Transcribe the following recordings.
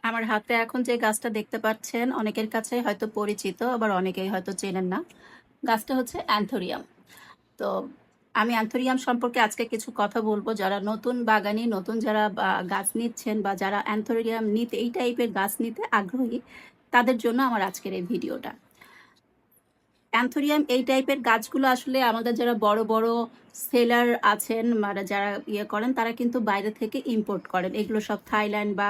আমার হাতে এখন যে গাছটা দেখতে পাচ্ছেন অনেকের কাছে হয়তো পরিচিত, আবার অনেকেই হয়তো চেনেন না। গাছটা হচ্ছে অ্যান্থোরিয়াম। তো আমি অ্যান্থোরিয়াম সম্পর্কে আজকে কিছু কথা বলবো। যারা নতুন বাগানি, নতুন যারা গাছ নিচ্ছেন বা যারা অ্যান্থোরিয়াম নিতে, এই টাইপের গাছ নিতে আগ্রহী, তাদের জন্য আমার আজকের এই ভিডিওটা। অ্যান্থোরিয়াম এই টাইপের গাছগুলো আসলে আমাদের যারা বড় বড় সেলার আছেন, মানে যারা করেন, তারা কিন্তু বাইরে থেকে ইম্পোর্ট করেন। এগুলো সব থাইল্যান্ড বা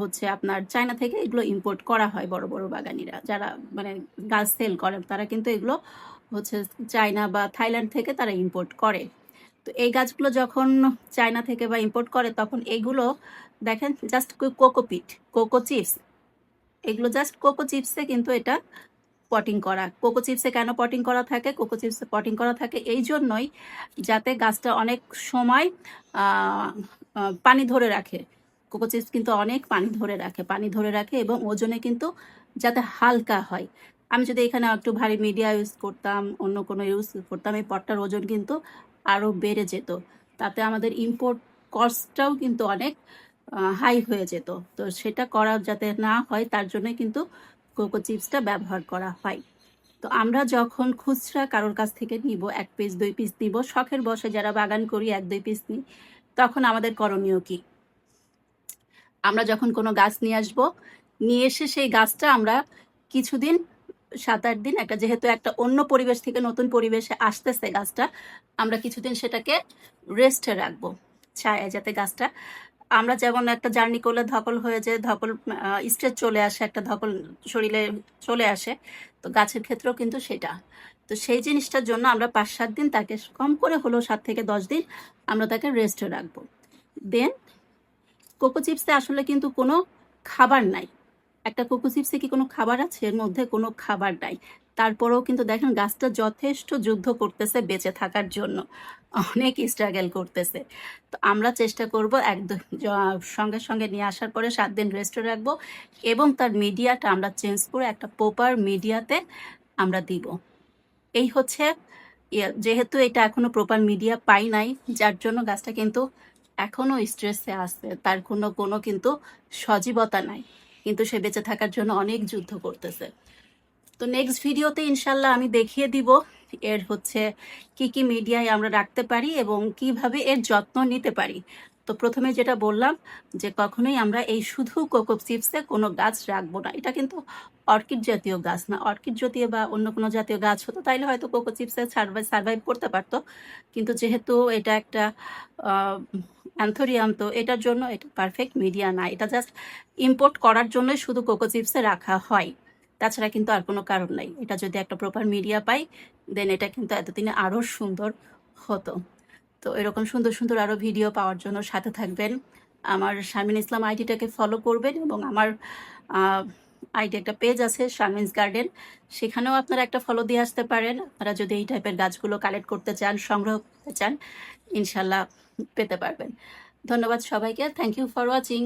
হচ্ছে আপনার চায়না থেকে এগুলো ইম্পোর্ট করা হয়। বড় বড় বাগানিরা যারা মানে গাছ সেল করেন, তারা কিন্তু এগুলো হচ্ছে চায়না বা থাইল্যান্ড থেকে তারা ইম্পোর্ট করে। তো এই গাছগুলো যখন চায়না থেকে বা ইম্পোর্ট করে, তখন এগুলো দেখেন জাস্ট কোকোপিট, কোকো চিপস, এগুলো জাস্ট কোকো চিপসে কিন্তু এটা পটিং করা। কোকো চিপসে কেন পটিং করা থাকে? কোকো চিপসে পটিং করা থাকে এই জন্যই, যাতে গাছটা অনেক সময় পানি ধরে রাখে। কোকো চিপস কিন্তু অনেক পানি ধরে রাখে এবং ওজনে কিন্তু যাতে হালকা হয়। আমি যদি এখানে একটু ভারী মিডিয়া ইউজ করতাম, অন্য কোনো ইউজ করতাম, এই পটটার ওজন কিন্তু আরও বেড়ে যেত। তাতে আমাদের ইম্পোর্ট কস্টটাও কিন্তু অনেক হাই হয়ে যেত। তো সেটা করা যাতে না হয়, তার জন্যই কিন্তু কোকো চিপসটা ব্যবহার করা হয়। তো আমরা যখন খুচরা কারোর কাছ থেকে নিব, 1 পিস 2 পিস নিব, শখের বসে যারা বাগান করি 1-2 পিস নিই, তখন আমাদের করণীয় কি? আমরা যখন কোনো গাছ নিয়ে আসবো, নিয়ে এসে সেই গাছটা আমরা কিছুদিন, 7-8 দিন, যেহেতু একটা অন্য পরিবেশ থেকে নতুন পরিবেশে আসতেছে গাছটা, আমরা কিছুদিন সেটাকে রেস্টে রাখবো ছায়ায়, যাতে গাছটা, আমরা যেমন একটা জার্নি করলে ধকল হয়ে যায়, ধকল স্ট্রেচ চলে আসে, একটা ধকল শরীরে চলে আসে, তো গাছের ক্ষেত্রেও কিন্তু সেটা। তো সেই জিনিসটার জন্য আমরা 5-7 দিন তাকে, কম করে হলেও 7 থেকে 10 দিন আমরা তাকে রেস্টে রাখবো। দেন কোকো চিপসে আসলে কিন্তু কোনো খাবার নাই। একটা কোকো চিপসে কি কোনো খাবার আছে? এর মধ্যে কোনো খাবার নাই। তারপরেও কিন্তু দেখেন গাছটা যথেষ্ট যুদ্ধ করতেছে বেঁচে থাকার জন্য। অনেক স্ট্রাগল করতেছে। তো আমরা চেষ্টা করব একদম সঙ্গে, সঙ্গে নিয়ে আসার পরে 7 দিন রেস্টে রাখবো এবং তার মিডিয়াটা আমরা চেঞ্জ করে একটা প্রপার মিডিয়াতে আমরা দিব। এই হচ্ছে যেহেতু এটা এখনো প্রপার মিডিয়া পাই নাই, যার জন্য গাছটা কিন্তু এখনো স্ট্রেসে আছে। তার কোনো কিন্তু সজীবতা নাই। কিন্তু সে বেঁচে থাকার জন্য অনেক যুদ্ধ করতেছে। তো নেক্সট ভিডিওতে ইনশাল্লাহ আমি দেখিয়ে দিব এর হচ্ছে কি কি মিডিয়ায় আমরা রাখতে পারি এবং কিভাবে এর যত্ন নিতে পারি। তো প্রথমে যেটা বললাম যে কখনোই আমরা এই শুধু কোকো চিপসে কোনো গাছ রাখবো না। এটা কিন্তু অর্কিড জাতীয় গাছ না। অর্কিড জাতীয় বা অন্য কোনো জাতীয় গাছ হতো, তাইলে হয়তো কোকো চিপসে সার্ভাইভ করতে পারতো। কিন্তু যেহেতু এটা একটা অ্যান্থোরিয়াম, তো এটার জন্য এটা পারফেক্ট মিডিয়া না। এটা জাস্ট ইম্পোর্ট করার জন্যই শুধু কোকো চিপসে রাখা হয়, তাছাড়া কিন্তু আর কোনো কারণ নাই। এটা যদি একটা প্রপার মিডিয়া পাই, দেন এটা কিন্তু এতদিনে আরও সুন্দর হতো। তো এরকম সুন্দর সুন্দর আরও ভিডিও পাওয়ার জন্য সাথে থাকবেন। আমার শারমিন ইসলাম আইডিটাকে ফলো করবেন এবং আমার আইডি একটা পেজ আছে শারমিনস গার্ডেন, সেখানেও আপনারা একটা ফলো দিয়ে আসতে পারেন। আপনারা যদি এই টাইপের গাছগুলো কালেক্ট করতে চান, সংগ্রহ করতে চান, ইনশাল্লাহ পেতে পারবেন। ধন্যবাদ সবাইকে। Thank you for watching.